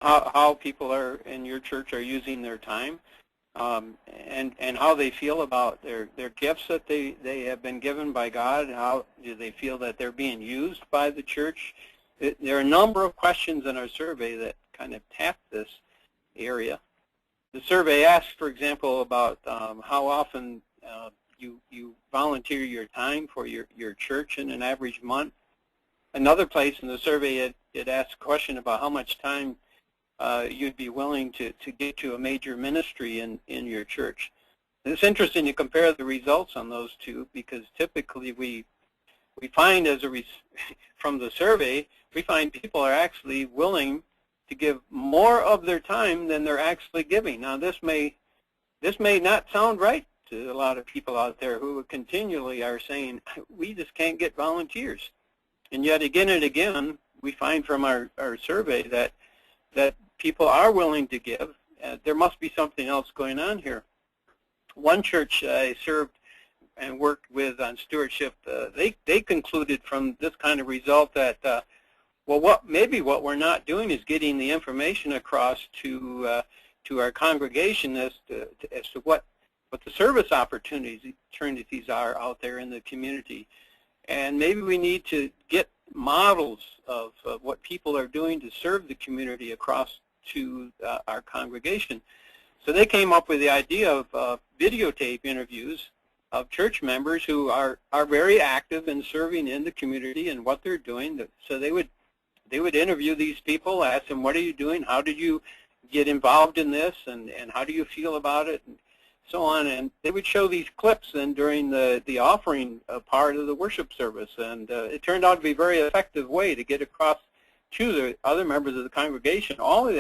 how people are in your church are using their time, and how they feel about their gifts that they have been given by God. How do they feel that they're being used by the church? There are a number of questions in our survey that kind of tap this area. The survey asks, for example, about how often you volunteer your time for your church in an average month. Another place in the survey, it asks a question about how much time you'd be willing to get to a major ministry in your church. And it's interesting to compare the results on those two, because typically we find from the survey, we find people are actually willing to give more of their time than they're actually giving. Now this may not sound right to a lot of people out there who continually are saying, we just can't get volunteers. And yet again and again, we find from our survey that people are willing to give. There must be something else going on here. One church I served and worked with on stewardship, they concluded from this kind of result that, well, maybe what we're not doing is getting the information across to our congregation as to what the service opportunities are out there in the community. And maybe we need to get models of what people are doing to serve the community across to our congregation. So they came up with the idea of videotape interviews of church members who are very active in serving in the community and what they're doing. So they would interview these people, ask them, what are you doing? How did you get involved in this? And how do you feel about it? And so on. And they would show these clips then during the offering part of the worship service. And it turned out to be a very effective way to get across to the other members of the congregation all of